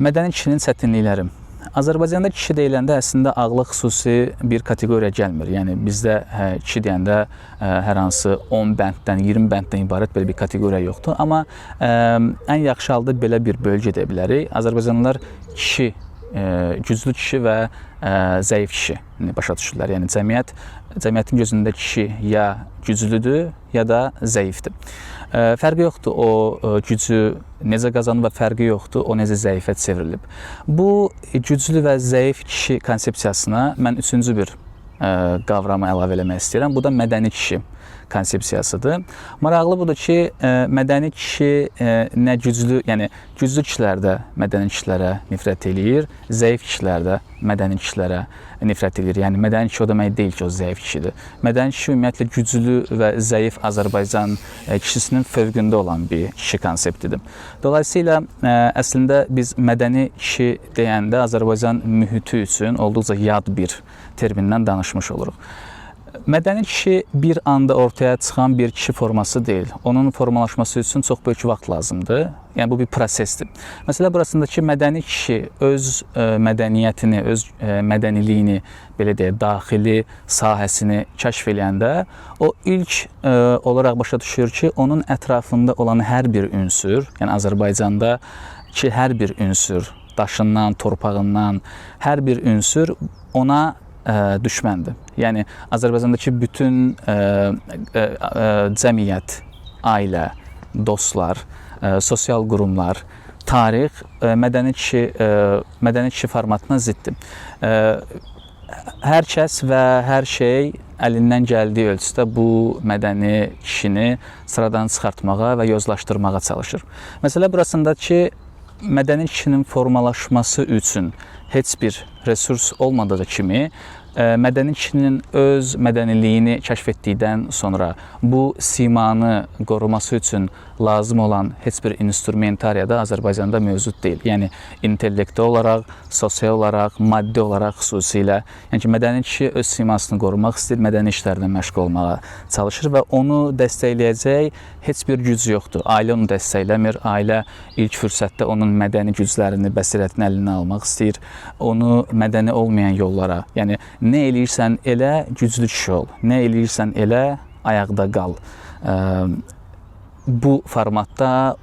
Mədəni kişinin çətinlikləri. Azərbaycanda kişi deyiləndə əslində ağla xüsusi bir kateqoriya gəlmir. Yəni bizdə kişi deyəndə hər hansı 10 bənddən, 20 bənddən ibarət belə bir kateqoriya yoxdur. Amma ən yaxşı halda belə bir bölgə edə bilərik. Azərbaycanlılar kişi, güclü kişi və zəif kişi başa düşürlər. Yəni cəmiyyətin gözündə kişi ya güclüdür, ya da zəifdir. Fərqi yoxdur o gücü necə qazanıb və fərqi yoxdur o necə zəifə çevrilib. Bu güclü və zəif kişi konsepsiyasına mən üçüncü bir qavramı əlavə eləmək istəyirəm. Bu da mədəni kişi konsepsiyasıdır. Maraqlı budur ki, mədəni kişi nə güclü, yəni güclü kişilər də mədəni kişilərə nifrət eləyir, zəif kişilər də mədəni kişilərə nifrət eləyir. Yəni mədəni kişi o demək deyil ki, o zəif kişidir. Mədəni kişi ümumiyyətlə güclü və zəif Azərbaycan kişisinin fövqündə olan bir kişi konseptidir. Dolayısıyla əslində biz mədəni kişi deyəndə Azərbaycan mühiti üçün olduqca yad bir termindən danışmış oluruq. Mədəni kişi bir anda ortaya çıxan bir kişi forması deyil. Onun formalaşması üçün çox böyük vaxt lazımdır. Yəni bu bir prosesdir. Məsələ burasındakı mədəni kişi öz mədəniyyətini, öz mədəniliyini, belə deyək, daxili sahəsini kəşf eləyəndə o ilk olaraq başa düşür ki, onun ətrafında olan hər bir ünsür, yəni Azərbaycanda ki, hər bir ünsür, daşından, torpağından hər bir ünsür ona düşməndir. Yəni Azərbaycandakı bütün cəmiyyət, ailə, dostlar, sosial qurumlar, tarix mədəni kişi formatına ziddir. Hər kəs və hər şey əlindən gəldiyi ölçüdə bu mədəni kişini sıradan çıxartmağa və yozlaşdırmağa çalışır. Məsələ burasında ki, mədəni kişinin formalaşması üçün heç bir resurs olmadığı kimi, mədəni kişinin öz mədəniliyini kəşf etdikdən sonra bu simanı qoruması üçün lazım olan heç bir instrumentariya da Azərbaycanda mövcud deyil. Yəni intellektual olaraq, sosial olaraq, maddi olaraq xüsusilə. Yəni ki, mədəni kişi öz simasını qorumaq istəyir, mədəni işlərlə məşğul olmağa çalışır və onu dəstəkləyəcək heç bir güc yoxdur. Ailə onu dəstəkləmir, ailə ilk fürsətdə onun mədəni güclərini, bəsirətini əlinə almaq istəyir, onu mədəni olmayan yollara, yəni nə eləyirsən elə güclü kişi ol, nə eləyirsən elə ayaqda qal. Bu formatda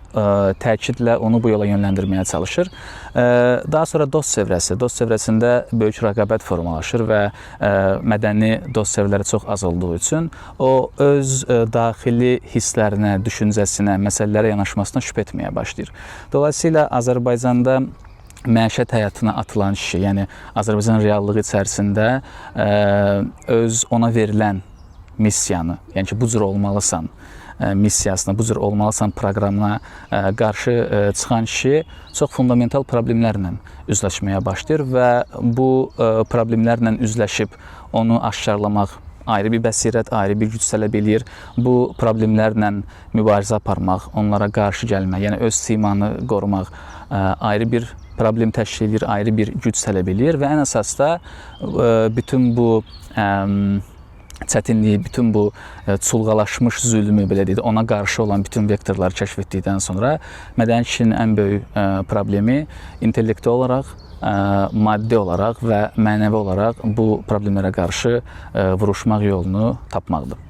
təkidlə onu bu yola yönləndirməyə çalışır. Daha sonra dost çevrəsində böyük rəqabət formalaşır və mədəni dost çevrələri çox az olduğu üçün o öz daxili hisslərinə, düşüncəsinə, məsələlərə yanaşmasına şübhə etməyə başlayır. Dolayısıyla Azərbaycanda məişət həyatına atılan kişi, yəni Azərbaycan reallığı içərisində öz ona verilən missiyanı, yəni ki, bu cür olmalısan missiyasına, bu cür olmalısan proqramına qarşı çıxan kişi çox fundamental problemlərlə üzləşməyə başlayır və bu problemlərlə üzləşib onu aşkarlamaq ayrı bir bəsirət, ayrı bir güc tələb eləyir. Bu problemlərlə mübarizə aparmaq, onlara qarşı gəlmək, yəni öz simanı qorumaq ayrı bir problem təşkil edir, ayrı bir güc tələb eləyir və ən əsasda bütün bu çətinliyi, bütün bu çulğalaşmış zülmü, belə deyək, ona qarşı olan bütün vektorları kəşf etdikdən sonra mədəni kişinin ən böyük problemi intellektual olaraq, maddi olaraq və mənəvi olaraq bu problemlərə qarşı vuruşmaq yolunu tapmaqdır.